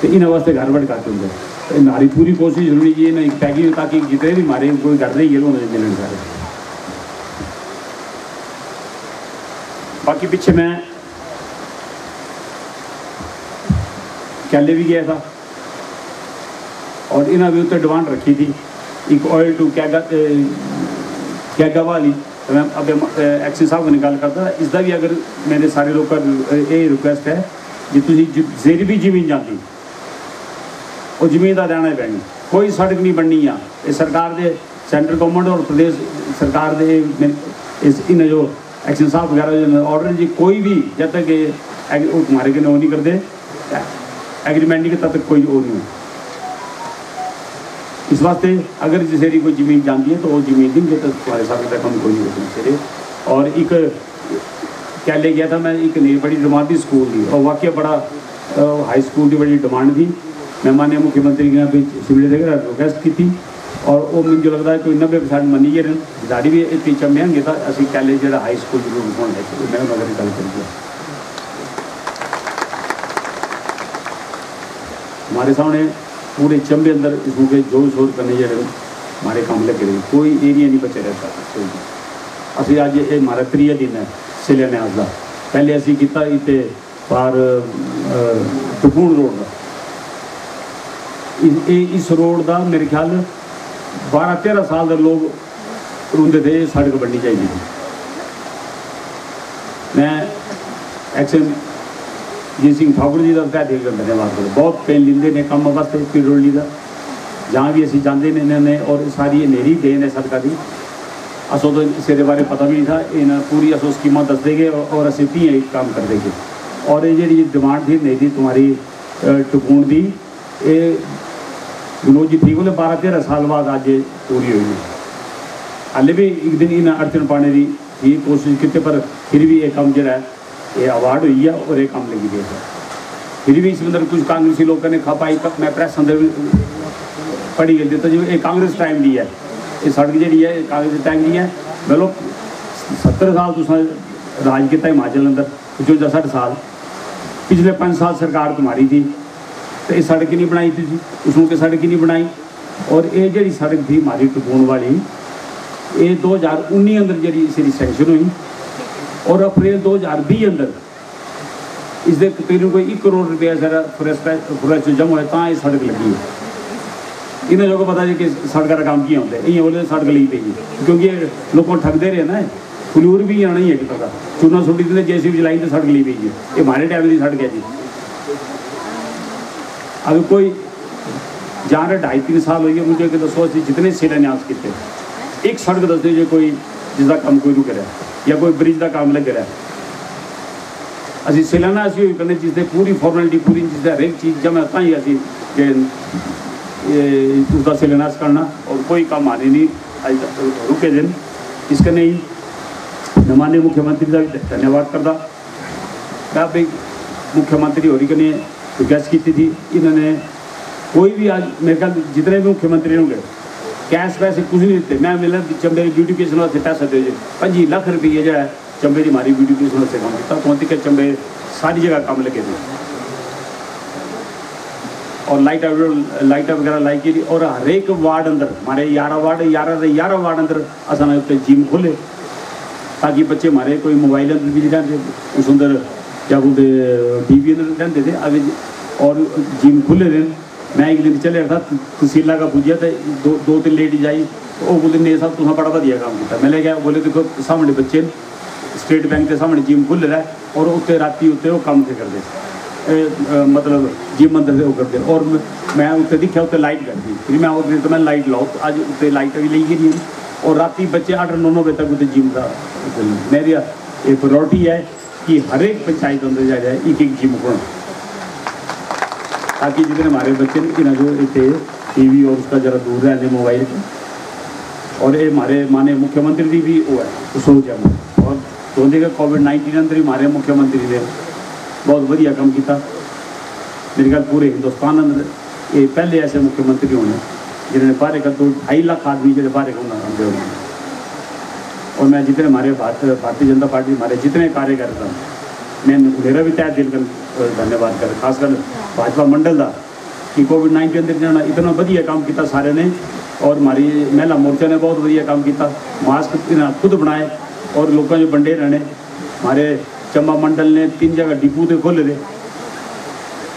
तो इन्होंने वास्ते घर बढ़ करते होंगे। हमारी पूरी कोशिश होनी चाहिए ना एक पैकेज, ताकि जितने भी हमारे कोई घर रही है उन्होंने मिलने सारे। बाकी पीछे मैं कैले भी गया था और इन्होंने भी उत्तर डिमांड रखी थी एक ऑयल टू कैगा वाली, तो मैं अब एक्शन साहब को निकाल करता इसका भी अगर मेरे सारे लोग का ये रिक्वेस्ट है कि तुम जेरी भी जमीन जाती और जमीन का देना पैनी, कोई सड़क नहीं बननी है। ये सरकार दे सेंट्रल गवर्नमेंट और प्रदेश सरकार दे इन्हें जो एक्शन साहब वगैरह ऑर्डर जी कोई भी जब तक हमारे के वो नहीं करते एग्रीमेंट नहीं करता तक कोई वो नहीं। इस वास्ते अगर जिसेरी कोई जमीन जानती है तो वो जमीन देंगे तो तुम्हारे साथ तक हम कोई नहीं होते। और एक क्या ले गया था मैं, एक नहीं बड़ी डिमांड थी स्कूल की, और वाकई बड़ा हाई स्कूल की बड़ी डिमांड थी। मैं माननीय मुख्यमंत्री के यहाँ पे शिमले से रिक्वेस्ट की थी और वो मुझे लगता है कोई 90% मनी गए दिहाड़ी भी इतनी चम्बेंगे था असं कैले जो हाई स्कूल जरूर होना है, मैं मगर गल कर दिया। हमारे सामने पूरे चंबे अंदर इसमें के जो शोध करने जो हमारे काम लगे रहे, कोई एरिया नहीं बचे रहता। असी अज ये हमारा 3 दिन है शिलान्यास का। पहले असी किया इतने बार टपूण रोड का, इस रोड का मेरे ख्याल 12-13 साल के लोग रोंदे थे सड़क बननी चाहिए थी। मैं एक्शन जी सिंह ठाकुर जी का तहत धन्यवाद करो, बहुत पेन लेंदे ने काम वास्ते पिरोली का, जहाँ भी असी जाते हैं इन्होंने, और सारी नेरी देन है सड़क की। असो तो इस बारे पता भी नहीं था, इन्हें पूरी असो स्कीमा दसते गए और असी भी काम करते गए। और ये जी डिमांड थी नेरी तुम्हारी टपूण की, ये विनोद जी ठीक बोले 12-13 साल बाद आज पूरी हुई है। हाले भी एक दिन इन्हें अड़चन पाने की ये कोशिश की, पर फिर भी ये काम जरा ये अवार्ड हुई है और ये काम लगी गई है। फिर भी इस अंदर कुछ कांग्रेसी लोगों ने खपाई, मैं प्रेस अंदर भी पढ़ी गई तो जी ये कांग्रेस टाइम की है, ये सड़क जी है कांग्रेस टाइम की है। मतलब 70 साल तुम राज किया हिमाचल अंदर, 55-60 साल, पिछले 5 साल सरकार तुम्हारी थी तो ये सड़क ही नहीं बनाई थी, उसमें के सड़क ही नहीं बनाई। और ये जी सड़क थी हमारी टपूण वाली, ये 2019 अंदर जी इसकी सैंक्शन हुई और अप्रैल 2020 अंदर इसके तकरीबन कोई 1 करोड़ रुपया सारा फॉरेस्ट जमा होया तो ये सड़क लगी है। इन्हें लोगों को पता है कि सड़क का काम किया होता है, ये बोले सड़क लगी पी क्योंकि लोगों ठगते रहे ना, फलूर भी आना ही है कि पता चूना सुटी थे JCB चलाई तो सड़क ली पी है, ये हमारे टाइम की सड़क है जी। अभी कोई जहाँ 2.5-3 साल हो गए मुझे दसो अभी जितने शिलान्यास किए, एक सड़क दस दो जो कोई जिसका काम कोई नहीं करे या कोई ब्रिज का काम लग रहा है। असी शिलान्यास ही करने जिससे पूरी फॉर्मेलिटी पूरी जिससे हर एक चीज़ जमा होता ही असी उसका शिलान्यास करना और कोई काम आने नहीं रुके दिन। इसके नहीं माननीय मुख्यमंत्री का भी धन्यवाद करता। मैं भाई मुख्यमंत्री होरी कने रिक्वेस्ट की थी, इन्होंने कोई भी आज मेरे ख्याल जितने भी मुख्यमंत्री होंगे कैश पैसे कुछ नहीं देते। मैं मिला चंबे की ब्यूटिफिकेशन वास्ते पैसा दे 25 लाख रुपये जो है चंबे की हमारी ब्यूटिफिकेशन वास्ते काम किया, तो के चंबे सारी जगह काम लगे थे और लाइट वगैरह लाई की। और हर एक वार्ड अंदर हमारे 11 वार्ड अंदर असाना जिम खोले ताकि बच्चे हमारे कोई मोबाइल अंदर भी रहते उस अंदर क्या बोलते TV अंदर रहते थे अभी, और जिम खुले दिन। मैं एक दिन चले था तहसीला का पूछा तो 2-3 लेडीज आई, वो बोलते नहीं साहब तुम बड़ा बढ़िया काम किया। मैं ले गया, बोले देखो सामने बच्चे स्टेट बैंक के सामने जिम खुल रहा है और उत्ते राती उत्ते वो काम करते मतलब जिम अंदर से वो करते और मैं उत्ते दिखा उत्ते लाइट करती फिर मैं उस तो मैं लाइट लाओ अज उत्ते लाइट भी ली गई और राती बच्चे 8-9 बजे तक उत्ते जिम का मेरी एक प्रायोरिटी है कि हर एक पंचायत अंदर जाए एक जिम खोलना ताकि जितने हमारे बच्चे इन्हें जो इतने टीवी और उसका जरा दूर रहने मोबाइल और ये हमारे माननीय मुख्यमंत्री की भी वो है सोच है और तो देखा कोविड-19 अंदर हमारे मुख्यमंत्री ने बहुत बढ़िया काम किया मेरे ख्याल पूरे हिंदुस्तान अंदर ये पहले ऐसे मुख्यमंत्री होने जिन्होंने बाहर का 2-2.5 लाख आदमी जो बाहर का काम दे और मैं जितने हमारे भारतीय जनता पार्टी हमारे जितने कार्यकर्ता मैं मेरा भी तय दिल कर धन्यवाद कर खासकर भाजपा मंडल का कि कोविड-19 अंदर जाना इतना बढ़िया काम किया सारे ने और हमारी महिला मोर्चा ने बहुत बढ़िया काम किया मास्क खुद बनाए और लोगों जो बंडे रहने हमारे चंबा मंडल ने 3 जगह डिपू तो खोले थे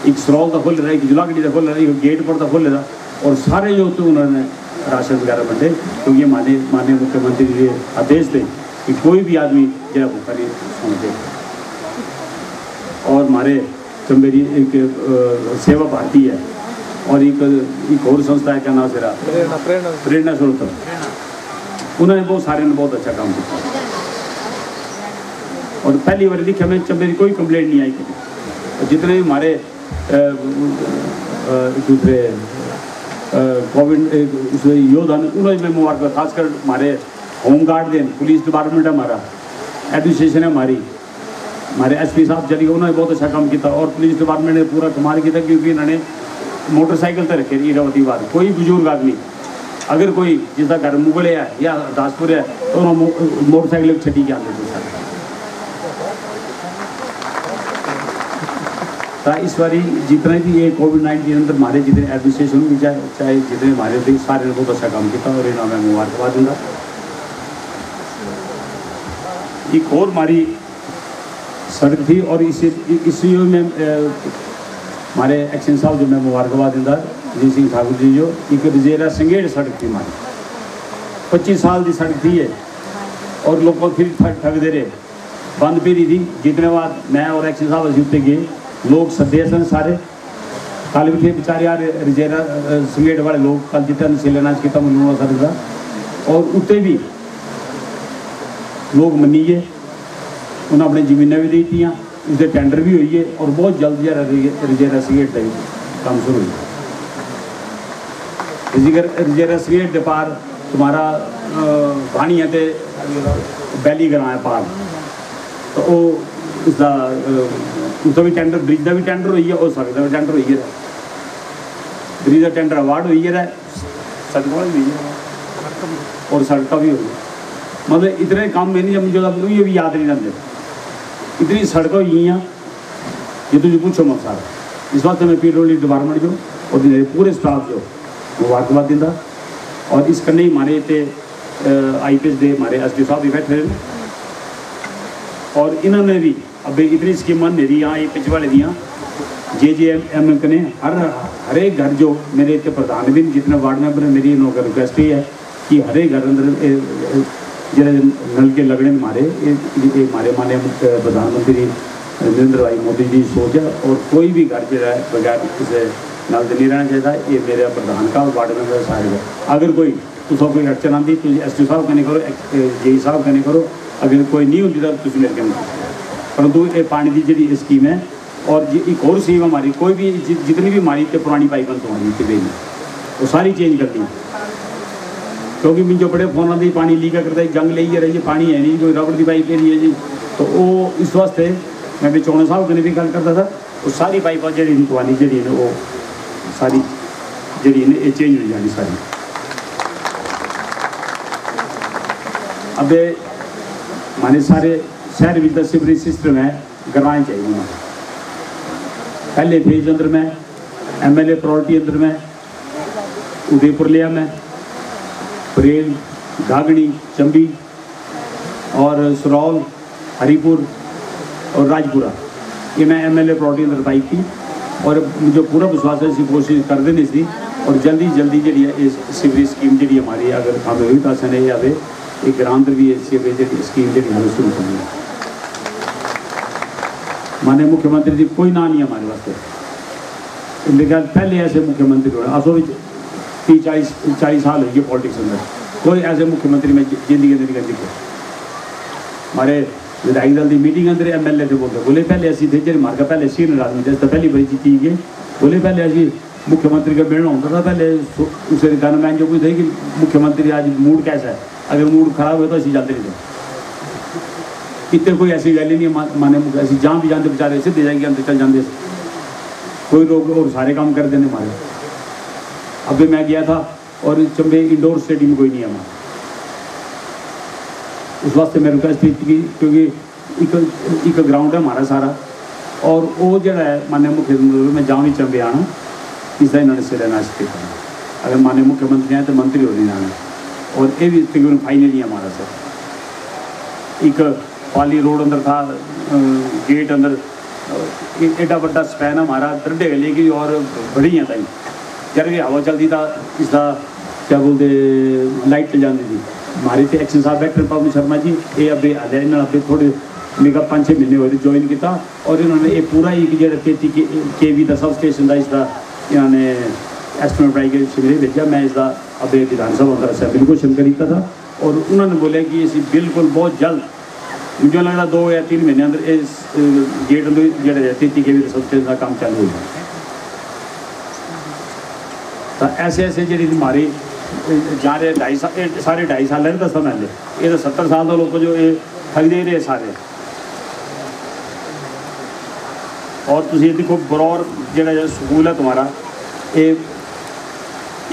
एक सरौल का खोल रहा एक जुलागढ़ी का खोल रहा एक गेट पर खोले था और सारे जो तो उन्होंने राशन वगैरह बंटे क्योंकि माननीय मुख्यमंत्री के आदेश थे कि कोई भी आदमी जरा भूखा नहीं सोचते और हमारे चंबेरी एक सेवा भारती है और एक और संस्था है क्या नाम से प्रेरणा स्रोत उन्होंने बहुत सारे ने बहुत अच्छा काम किया और पहली बार देखा मैं चंबेरी कोई कंप्लेंट नहीं आई और जितने भी हमारे दूसरे कोविड योद्धा उन्होंने मैं मुबारक खासकर हमारे होमगार्ड दें पुलिस डिपार्टमेंट है हमारा एडमिनिस्ट्रेशन है हमारे एसपी साहब चली गए उन्होंने बहुत अच्छा काम किया और पुलिस डिपार्टमेंट ने पूरा कमाल किया क्योंकि इन्होंने मोटरसाइकिल तो रखे ईरावती बार कोई बुजुर्ग आदमी अगर कोई जिसका घर मुगले है या दासपुर है तो उन्होंने मोटरसाइकिल छठी के आते थे तो इस बारी जितने भी ये कोविड-19 अंदर हमारे जितने एडमिनिस्ट्रेशन भी चाहे जितने हमारे थे सारे ने बहुत अच्छा काम किया और इन्हें मैं मुबारकबाद दूंगा एक और हमारी सड़क थी और इसी में हमारे एक्शन साहब जो मैं मुबारकबाद दूंगा जी सिंह ठाकुर जी जो एक रिजेरा संगेड़ सड़क थी हमारी 25 साल की सड़क थी है और लोग फिर ठग दे रहे बंद भी रही थी जितने बाद मैं और एक्शन साहब अभी उत्ते गए लोग सदे सन सारे कल भी थे बेचारे यार रिजेरा संगेड़ वाले लोग कल जितना शिलान्यास किया मनोना सड़क का और उत्ते भी लोग मनीए उन्हें अपनी जमीनें भी दी उसके टेंडर भी हुई है और बहुत जल्द जरा रिजेरा संगेड़ का काम शुरू हुआ रिजेरा संगेड़ के पार तुम्हारा पानी है तो बैली ग्रां है पार तो वो उसका भी टेंडर ब्रिज का भी टेंडर हुई है और सड़क का भी टेंडर हुई है ब्रिज का टेंडर अवार्ड हुई है सड़क भी हुई है और सड़क का भी हुई है मतलब इतने काम में नहीं जब मुझे ये भी याद नहीं रहते इतनी सड़क हुई हैं ये तुझे पूछो मत सारा इस वास्ते मैं पीडब्ल्यूडी डिपार्टमेंट जो और मेरे पूरे स्टाफ जो मुबारकबाद दिंदा और इस कन्ने ही हमारे इतने IPS दे हमारे एसपी साहब भी बैठे हैं और इन्होंने भी अब इतनी स्कीम मेरी यहाँ ये पिछ वाले दियाँ JJM कने हर एक घर जो मेरे इतने प्रधान भी जितने वार्ड मेंबर हैं मेरी इन्होंने रिक्वेस्ट ही है कि हर एक घर अंदर जो नल के लगने हमारे हमारे माननीय प्रधानमंत्री नरेंद्र भाई मोदी जी सोच है और कोई भी घर जो है बगैर इसे नल नहीं रहना चाहिए ये मेरे प्रधान का वार्ड मेंबर सारे अगर कोई उसको कोई अड़चन आती तो SPO साहब कने करो JE साहब कने करो अगर कोई नहीं होती तो तुम मेरे कने परंतु ये पानी की जी स्कीम है और एक और स्कीम हमारी कोई भी जितनी भी हमारी पुरानी पाइप तो हमारी वो सारी चेंज करती है क्योंकि मुझे बड़े फोन आते पानी लीक करता है जंग ले रही है पानी है नहीं कोई रबड़ की पाइप नहीं है जी तो वो इस वास्ते मैं चौना साहब कने भी गल करता था वो सारी पाइप जी पुरानी जी वो सारी जी ये चेंज हो जानी सारी अब माने सारे शहर में सीवरेज सिस्टम है ग्रां चाहिए पहले फेज अंदर में MLA प्रायोरिटी अंदर में उदयपुर लिया मैं बरेल घागड़ी चंबी और सरौल हरीपुर और राजपुरा ये मैं MLA प्रायोरिटी अंदर पाई थी और मुझे पूरा विश्वास है इसी कोशिश कर देनी थी और जल्दी जल्दी जी सीवरेज स्कीम जी हमारी अगर काम हुई तो असें आवे एक ग्रां अंदर भी सीवरेज स्कीम जी शुरू करनी है माननीय मुख्यमंत्री जी कोई ना नहीं है हमारे वास्ते। लेकिन पहले ऐसे मुख्यमंत्री हुए असो भी 30-40 साल हुई पॉलिटिक्स अंदर, कोई ऐसे मुख्यमंत्री में जिंदगी अंदर नहीं दिखे। हमारे विधायक दल की मीटिंग अंदर MLA थे बोले पहले असी थे जो हमारे पहले सीनियर आदमी थे, पहली बड़ी चीज है बोले पहले असी मुख्यमंत्री का मिलना होता था। पहले उसे गनमैन जो कोई थे कि मुख्यमंत्री आज मूड कैसा है, अगर मूड खराब हुआ तो असी जाते नहीं थे। इतने कोई ऐसी गल ही नहीं माने ऐसी जहाँ भी जाते बेचारे सीधे जाएंगे अंदर चल जाते, कोई लोग और सारे काम कर देने हमारे। अभी मैं गया था और चंबे इंडोर स्टेडियम कोई नहीं है वहाँ, उस वास्ते मैं रिक्वेस्ट की क्योंकि एक ग्राउंड है हमारा सारा और वो जड़ा है माननीय मुख्यमंत्री मैं जाऊँ ही चंबे आना इसका इन्होंने शिलान्यास किया। अगर माननीय मुख्यमंत्री हैं तो मंत्री हो नहीं आना और ये भी तकरीबन फाइनल ही हमारा सर। एक पाली रोड अंदर था गेट अंदर एडा बड़ा स्पैन हमारा दरडे गले की और बड़ी है ताई जब भी हवा चलती था इसका क्या बोलते लाइट चल जाती थी हमारे थे एक्शन साहब डॉक्टर पवन शर्मा जी ये अभी हाल इन्होंने अभी थोड़े मेगा 5-6 महीने हुए ज्वाइन किया और इन्होंने ये पूरा एक जो 33 kV का सब स्टेशन का इसका इन्होंने एस्टिमेट बनाई के शिविर भेजा। मैं इसका अभी विधानसभा अंदर असेंबली को क्वेश्चन करी था और उन्होंने बोला कि इसी बिल्कुल बहुत जल्द मुझे लगता 2 या 3 महीने अंदर इस गेट अंदर जो 33 kV सब स्टेशन का काम चालू हो जाए। तो ऐसे ऐसे जी हमारी जा रहे 2.5 साल सारे 2.5 साल है दस पहले ये तो 70 साल के लोग जो ये थक दे रहे सारे। और तुम देखो बरौर जो स्कूल है तुम्हारा ये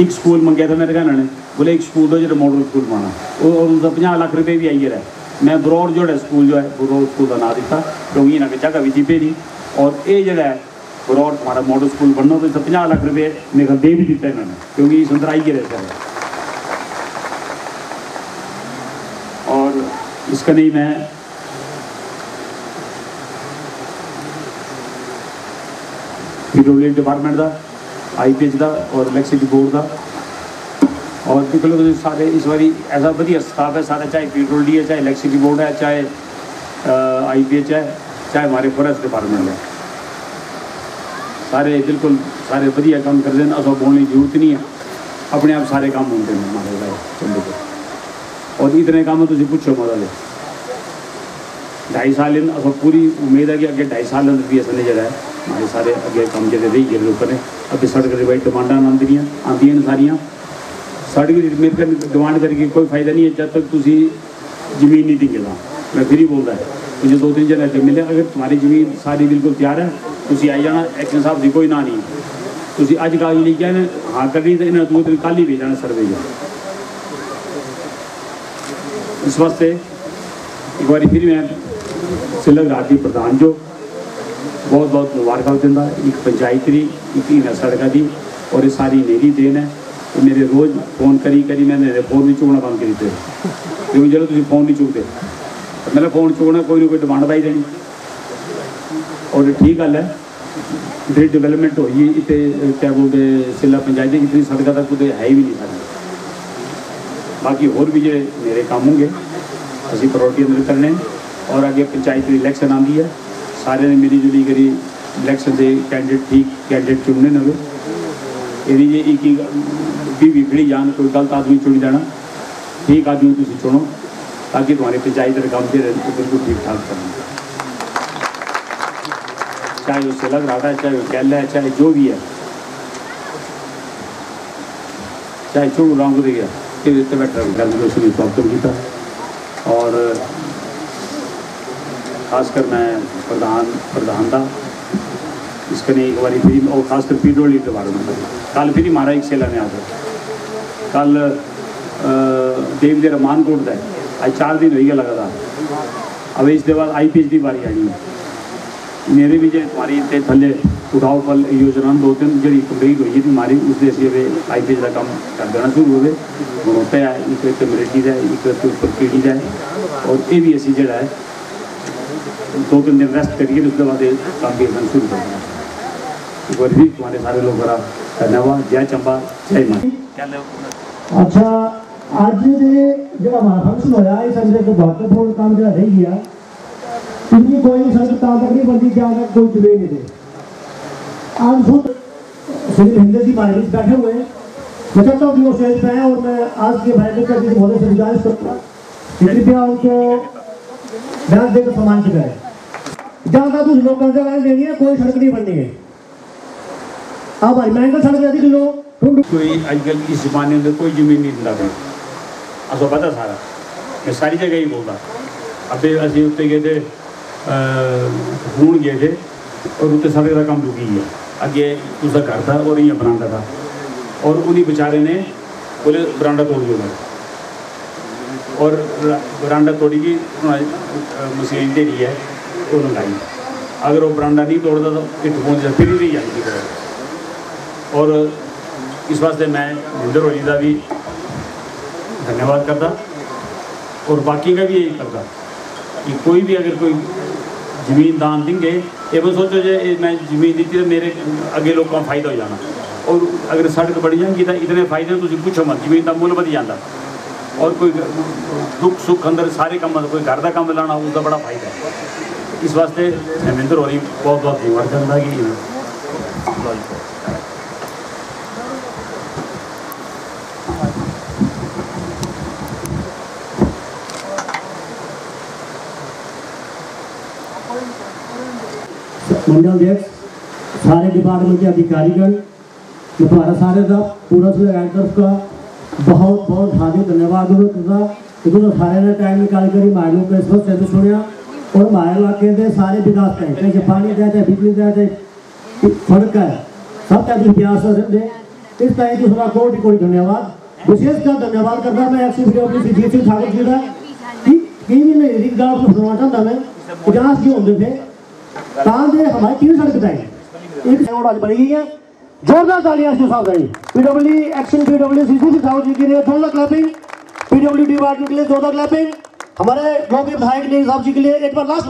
एक स्कूल मंगया था मेरे घर ने बोले एक स्कूल दो जो मॉडल स्कूल बनाना और उसका 50 लाख रुपये भी आई है। मैं बरौर जो है स्कूल जो है बरौर स्कूल का नाम दिता क्योंकि इन्हें जगह भी थी पेरी और ये जो है बरौर तुम्हारा मॉडल स्कूल बनना तो 50 लाख रुपये मेरे दे भी दिता इन्होंने क्योंकि इस अंदर आई रहता है। और इसका नहीं मैं पेट्रोलियम डिपार्टमेंट का IPH का और इलेक्ट्रिसिटी बोर्ड का और निकलो सारे इस बारी ऐसा बढ़िया स्टाफ है सारा चाहे पेट्रोल है चाहे इलेक्ट्रिसिटी बोर्ड है चाहे IPH है चाहे हमारे फॉरेस्ट डिपार्टमेंट है सारे बिल्कुल सारे बढ़िया काम करते हैं। असो बोलने की जरूरत नहीं है अपने आप सारे काम होते हैं हमारे चंबे को और इतने काम तुम पूछो मतलब 2.5 साल असो पूरी उम्मीद है कि अगे 2.5 साल भी असने जरा है हमारे सारे अगे काम जो रही गए लोगों ने अभी सड़क की बड़ी डिमांडा आंदियाँ सारिया सड़क मेरे डिमांड करके कोई फायदा नहीं है जब तक तुम जमीन नहीं देंगे ना। मैं फिर ही बोलता है मुझे 2-3 जगह पे मिले अगर तुम्हारी जमीन सारी बिल्कुल तैयार है तुम आई जाना एक्शन साहब की कोई ना नहीं तुम अज कागज लेके आए हाँ करनी तो इन्हें 2 दिन कल ही भेज जाना सर्वे जा। इस वास्ते एक बार फिर मैं सिलक राती प्रधान जो बहुत बहुत मुबारक देता एक पंचायत की एक सड़क की और ये सारी मेरी देन है। तो मेरे रोज़ फोन करी मैंने फोन नहीं चुकना बंद करी थे क्योंकि जो तुम फोन नहीं चुकते तो मैंने फोन चुकना कोई ना कोई डिमांड पाई देनी और ठीक गल है इतनी डिवेलपमेंट होई इतने क्या बोलते सिला पंचायत इतनी सड़क तक कुछ है ही भी नहीं सारी। बाकी होर भी जो मेरे काम होंगे असी प्रायोरिटी अंदर करने और आगे पंचायत की इलैक्शन आती है सारे ने मिली जुली करी इलैक्शन से कैंडिडेट ठीक कैंडिडेट चुनने नवे ये एक भी खड़ी जान कोई गलत आदमी चुनी जाना ठीक आदमी तुम चुनो ताकि तुम्हारे पंचायत के काम से बिल्कुल ठीक ठाक करना चाहे वो सिलक राटा है चाहे वो कैल है चाहे जो भी है चाहे चुड़ रंग दे गया बैठा गल स्वागत किया। और खासकर मैं प्रधान था इसका नहीं एक बार फिर और खासकर पेट्रोलियम के बारे में कल फिर हमारा एक शिलान्यास है कल देव रमानकोट का आज 4 दिन हो गया लगातार। अब इसके बाद IPH की बारी आई है मेरे भी जो हमारी इतने थले उठाओ फल योजना 2-3 जी कंप्लीट हुई थी हमारी उससे अभी IPH का काम कर देना शुरू हो गए होता है एक कमेटी का एक ऊपर पीढ़ी का और ये भी असी जड़ा है 2-3 दिन रेस्ट करिए उसके बाद काम भी करना शुरू कर देना। एक बार भी तुम्हारे सारे लोग बड़ा धन्यवाद। जय चंबा जय मां। अच्छा अज जो हमारा फंक्शन होया इस अंदर एक महत्वपूर्ण काम जो रह गया इनकी कोई सड़क तहाँ तक नहीं बनती जहाँ तक कोई जुड़े नहीं थे। आज खुद श्री हिंदर जी हमारे बीच बैठे हुए हैं, मैं चाहता हूँ कि वो स्टेज पे हैं और मैं आज के भाई का महोदय से गुजारिश करूँगा कि कृपया उनको बयान देकर सम्मानित करें। जहाँ तक उस लोग कब्जा देनी है, कोई सड़क नहीं बननी है। आप भाई महंगा सड़क रहती कि लोग कोई आजकल इस जमाने में कोई जमीन नहीं दिंदा कोई असो पता सारा मैं सारी जगह ही बोलता। अबे असी उत्ते गए थे हूण गए थे और उत्ते सड़क का काम रुकी है। अगे उसका घर था और यहाँ बरांडा था और उन्हीं बेचारे ने बोले बरांडा तोड़ दिया और बरांडा तोड़ी की मशीन दे दी है वो लगाई। अगर वो बरांडा नहीं तोड़ता तो इट पहुँच जाए फिर नहीं जाती थी। और इस वास्ते मैं हिंदर होली का भी धन्यवाद करता और बाकी का भी यही करता कि कोई भी अगर कोई ज़मीन दान देंगे ये मैं सोचो जे मैं ज़मीन दी तो मेरे अगे लोगों का फायदा हो जाना और अगर सड़क बढ़ जाएगी तो इतने फायदे तुम पूछो मत ज़मीन का मुल बढ़ जाता और कोई दुख सुख अंदर सारे काम कोई घर का काम लाना उसका बड़ा फायदा है। इस वास्ते मैं हिंदर होली बहुत बहुत धन्यवाद करता कि मंडल अध्यक्ष, सारे डिपार्टमेंट के अधिकारीगण, मैं तुम्हारा सारे का पूरा तरफ का बहुत बहुत हार्दिक धन्यवाद करता कि तुम सारे ने टाइम निकाल कर हमारे लोग इस वक्त से सुनिया और हमारे इलाके के सारे विकास करें, चाहे पानी दिया चाहे बिजली दिया चाहे सड़क है सब का प्रयास दे। इस तरह दूसरा कोटि कोटि धन्यवाद विशेषकर धन्यवाद करता मैं एक्स जीत सिंह ठाकुर जी का कि सुनना चाहता मैं इतिहास जो होंगे थे तांदे हमारी 3 सड़क बताई एक रोड आज बनी गई है। जोरदार तालियां इसके साथ I PW action PW CC Thakur ji के लिए जोरदार क्लैपिंग, पीडब्ल्यू डिपार्टमेंट के लिए जोरदार क्लैपिंग, हमारे लोकप्रिय विधायक ने साहब जी के लिए एक बार लास्ट